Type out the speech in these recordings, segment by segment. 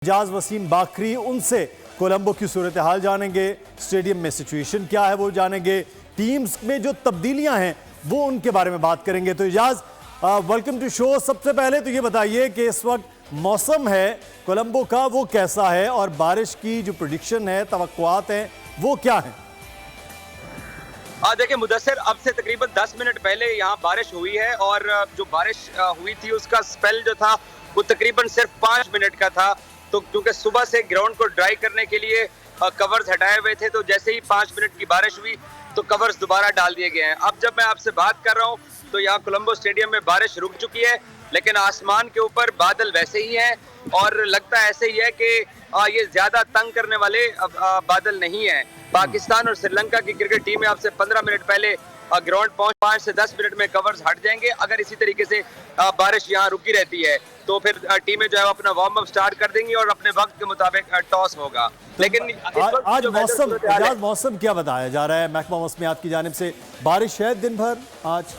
एजाज वसीम बाकरी, उनसे कोलंबो की सूरत हाल जानेंगे, स्टेडियम में सिचुएशन क्या है वो जानेंगे, टीम्स में जो तब्दीलियां हैं वो उनके बारे में बात करेंगे। तो एजाज, वेलकम टू शो। सबसे पहले तो ये बताइए कि इस वक्त मौसम है कोलंबो का वो कैसा है और बारिश की जो प्रेडिक्शन है, तवक्कुआत हैं, वो क्या है? देखिए मुदस्सिर, अब से तकरीबन 10 मिनट पहले यहाँ बारिश हुई है और जो बारिश हुई थी उसका स्पेल जो था वो तकरीबन सिर्फ 5 मिनट का था। तो क्योंकि सुबह से ग्राउंड को ड्राई करने के लिए कवर्स हटाए हुए थे, तो जैसे ही 5 मिनट की बारिश हुई तो कवर्स दोबारा डाल दिए गए हैं। अब जब मैं आपसे बात कर रहा हूँ तो यहाँ कोलंबो स्टेडियम में बारिश रुक चुकी है, लेकिन आसमान के ऊपर बादल वैसे ही हैं और लगता ऐसे ही है कि ये ज्यादा तंग करने वाले बादल नहीं है। पाकिस्तान और श्रीलंका की क्रिकेट टीमें आपसे 15 मिनट पहले ग्राउंड पहुंच 5 से 10 मिनट में कवर्स हट जाएंगे। अगर इसी तरीके से बारिश यहाँ रुकी रहती है तो फिर टीमें जो है अपना वार्म अप स्टार्ट कर देंगी और अपने वक्त के मुताबिक टॉस होगा। लेकिन आज मौसम क्या बताया जा रहा है महकमा मौसमियात की जानिब से? बारिश है दिन भर आज?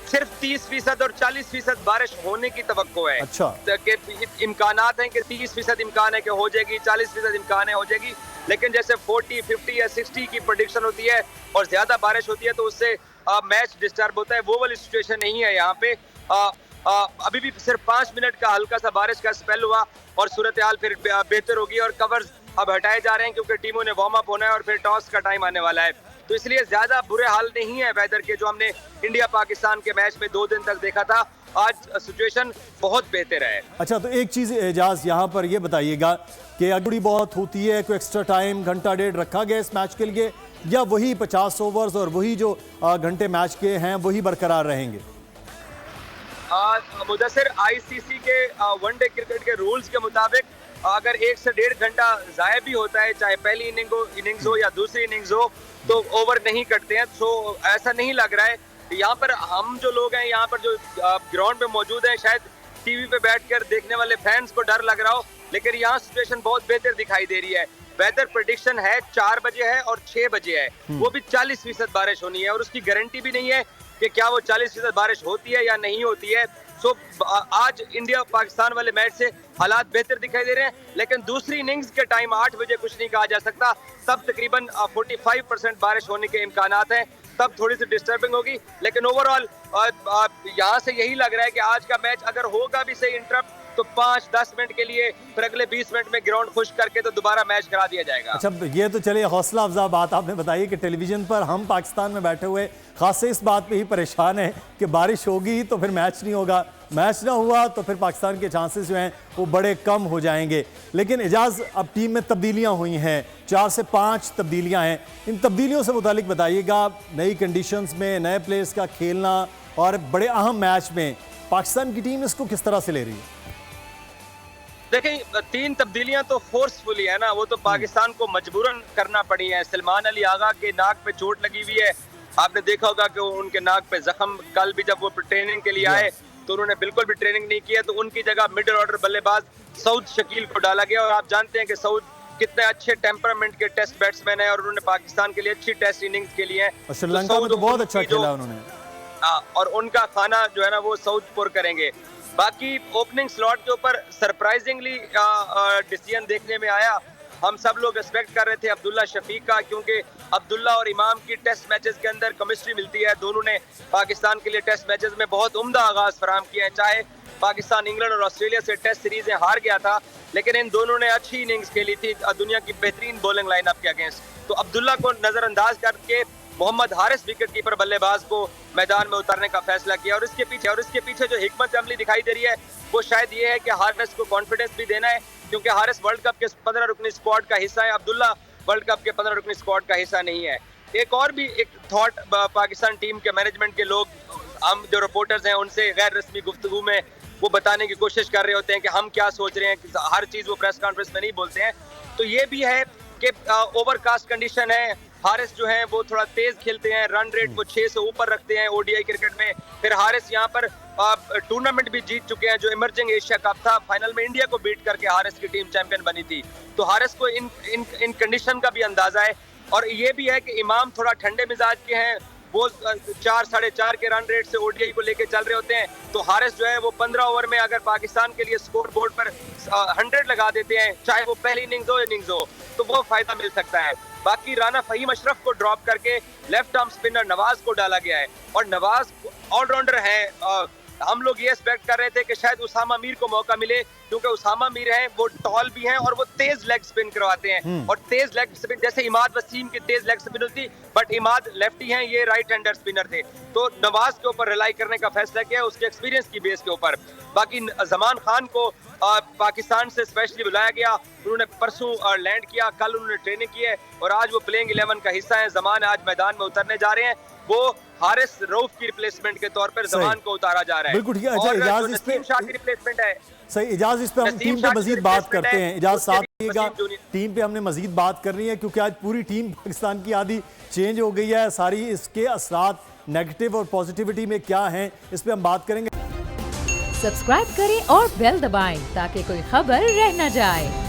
सिर्फ 30% और 40% बारिश होने की तवक्को है। अच्छा, इम्कानात हैं कि 30% इम्कान है कि हो जाएगी, 40% इम्कान है हो जाएगी, लेकिन जैसे 40, 50 या 60 की प्रेडिक्शन होती है और ज्यादा बारिश होती है तो उससे मैच डिस्टर्ब होता है। वो वाली सिचुएशन नहीं है यहाँ पे। अभी भी सिर्फ 5 मिनट का हल्का सा बारिश का स्पेल हुआ और सूरत हाल फिर बेहतर होगी और कवर्स अब हटाए जा रहे हैं क्योंकि टीमों ने वार्म अप होना है और फिर टॉस का टाइम आने वाला है। तो इसलिए ज्यादा बुरे हाल नहीं है वेदर के, जो हमने इंडिया पाकिस्तान के मैच में 2 दिन तक देखा था। आज सिचुएशन बहुत बेहतर है। अच्छा, तो एक चीज एजाज यहाँ पर ये बताइएगा कि अगड़ी बहुत होती है, कोई एक्स्ट्रा टाइम घंटा डेढ़ रखा गया इस मैच के लिए या वही 50 ओवर्स और वही जो घंटे मैच के हैं वही बरकरार रहेंगे? मुदस्सिर, आईसीसी के वनडे क्रिकेट के रूल्स के मुताबिक अगर 1 से 1.5 घंटा जाया भी होता है, चाहे पहली इनिंग्स हो या दूसरी इनिंग्स हो, तो ओवर नहीं कटते हैं। तो ऐसा नहीं लग रहा है। यहाँ पर हम जो लोग हैं, यहाँ पर जो ग्राउंड पे मौजूद हैं, शायद टीवी पे बैठकर देखने वाले फैंस को डर लग रहा हो, लेकिन यहाँ सिचुएशन बहुत बेहतर दिखाई दे रही है। वेदर प्रेडिक्शन है 4 बजे है और 6 बजे है, वो भी 40% बारिश होनी है और उसकी गारंटी भी नहीं है कि क्या वो 40% बारिश होती है या नहीं होती है। सो आज इंडिया पाकिस्तान वाले मैच से हालात बेहतर दिखाई दे रहे हैं, लेकिन दूसरी इनिंग्स के टाइम 8 बजे कुछ नहीं कहा जा सकता। तब तकरीबन 45% बारिश होने के इम्कानात हैं, तब थोड़ी सी डिस्टर्बिंग होगी। लेकिन ओवरऑल यहाँ से यही लग रहा है कि आज का मैच अगर होगा भी सही इंटरप्ट तो 5-10 मिनट के लिए, फिर अगले 20 मिनट में ग्राउंड खुश करके तो दोबारा मैच करा दिया जाएगा। अच्छा, ये तो चलिए हौसला अफजा बात आपने बताई कि टेलीविजन पर हम पाकिस्तान में बैठे हुए खास से इस बात पे ही परेशान है कि बारिश होगी तो फिर मैच नहीं होगा, मैच ना हुआ तो फिर पाकिस्तान के चांसेस जो हैं वो बड़े कम हो जाएंगे। लेकिन एजाज, अब टीम में तब्दीलियां हुई हैं, 4 से 5 तब्दीलियां हैं। इन तब्दीलियों से मुतालिक बताइएगा, नई कंडीशंस में नए प्लेयर्स का खेलना और बड़े अहम मैच में पाकिस्तान की टीम इसको किस तरह से ले रही है? देखें, 3 तब्दीलियां तो फोर्सफुली है ना, वो तो पाकिस्तान को मजबूरन करना पड़ी है। सलमान अली आगा के नाक पे चोट लगी हुई है, आपने देखा होगा कि उनके नाक पे जख्म, कल भी जब वो ट्रेनिंग के लिए आए तो उन्होंने बिल्कुल भी ट्रेनिंग नहीं किया, तो उनकी जगह मिडिल ऑर्डर बल्लेबाज सऊद शकील को डाला गया। और आप जानते हैं कि सऊद कितने अच्छे टेम्परामेंट के टेस्ट बैट्समैन है और उन्होंने पाकिस्तान के लिए अच्छी टेस्ट इनिंग्स के लिए है। श्रीलंका में तो बहुत अच्छा खेला उन्होंने, और उनका खाना जो है ना वो सऊदपुर करेंगे। बाकी ओपनिंग स्लॉट के ऊपर सरप्राइजिंगली डिसीजन देखने में आया। हम सब लोग एक्सपेक्ट कर रहे थे अब्दुल्ला शफीक का, क्योंकि अब्दुल्ला और इमाम की टेस्ट मैचेस के अंदर केमिस्ट्री मिलती है। दोनों ने पाकिस्तान के लिए टेस्ट मैचेस में बहुत उम्दा आगाज फराहम किए हैं। चाहे पाकिस्तान इंग्लैंड और ऑस्ट्रेलिया से टेस्ट सीरीजें हार गया था, लेकिन इन दोनों ने अच्छी इनिंग्स खेली थी दुनिया की बेहतरीन बॉलिंग लाइनअप के अगेंस्ट। तो अब्दुल्ला को नजरअंदाज करके मोहम्मद हारिस विकेट कीपर बल्लेबाज को मैदान में उतारने का फैसला किया। और इसके पीछे जो हिकमत अमली दिखाई दे रही है वो शायद ये है कि हारिस को कॉन्फिडेंस भी देना है, क्योंकि हारिस वर्ल्ड कप के 15 रुकनी स्क्वाड का हिस्सा है, अब्दुल्ला वर्ल्ड कप के 15 रुकनी स्क्वाड का हिस्सा नहीं है। एक और भी एक थॉट पाकिस्तान टीम के मैनेजमेंट के लोग, हम जो रिपोर्टर्स हैं उनसे गैर रस्मी गुफ्तगू में वो बताने की कोशिश कर रहे होते हैं कि हम क्या सोच रहे हैं, हर चीज वो प्रेस कॉन्फ्रेंस में नहीं बोलते हैं। तो ये भी है कि ओवरकास्ट कंडीशन है, हारिस जो है वो थोड़ा तेज खेलते हैं, रन रेट वो 6 से ऊपर रखते हैं ओडीआई क्रिकेट में। फिर हारिस यहाँ पर टूर्नामेंट भी जीत चुके हैं, जो इमर्जिंग एशिया कप था, फाइनल में इंडिया को बीट करके हारिस की टीम चैंपियन बनी थी। तो हारिस को इन कंडीशन का भी अंदाजा है। और ये भी है कि इमाम थोड़ा ठंडे मिजाज के हैं, वो 4 साढ़े 4 के रन रेट से ओडीआई को लेके चल रहे होते हैं, तो हारिस जो है वो 15 ओवर में अगर पाकिस्तान के लिए स्कोर बोर्ड पर 100 लगा देते हैं, चाहे वो पहली इनिंग्स हो, तो वो फायदा मिल सकता है। बाकी राना फहीम अशरफ को ड्रॉप करके लेफ्ट आर्म स्पिनर नवाज को डाला गया है, और नवाज ऑलराउंडर है। हम लोग ये एक्सपेक्ट कर रहे थे कि शायद उसामा मीर को मौका मिले, क्योंकि उसामा मीर हैं, वो टॉल भी हैं और वो तेज लेग स्पिन करवाते हैं, और तेज लेग स्पिन जैसे इमाद वसीम की तेज लेग स्पिन होती, बट इमाद लेफ्टी हैं, ये राइट हैंडर स्पिनर थे, तो नवाज के ऊपर रिलाई करने का फैसला किया उसके एक्सपीरियंस की बेस के ऊपर। बाकी जमान खान को पाकिस्तान से स्पेशली बुलाया गया, उन्होंने परसों लैंड किया, कल उन्होंने ट्रेनिंग की है और आज वो प्लेइंग 11 का हिस्सा है। जमान आज मैदान में उतरने जा रहे हैं, वो हारिस रऊफ की रिप्लेसमेंट के तौर पर जमान को उतारा जा रहा है। बिल्कुल ठीक है। अच्छा इजाज, इस पे शाह की रिप्लेसमेंट है। सही इजाज, इस पे हम टीम पे मजीद बात करते हैं। इजाज साथ रहिएगा, टीम पे हमने मजीद बात करनी है, क्योंकि आज पूरी टीम पाकिस्तान की आधी चेंज हो गई है। सारी इसके असरात नेगेटिव और पॉजिटिविटी में क्या हैं, इस पे हम बात करेंगे। सब्सक्राइब करें और बेल दबाएं ताकि कोई खबर रह न जाए।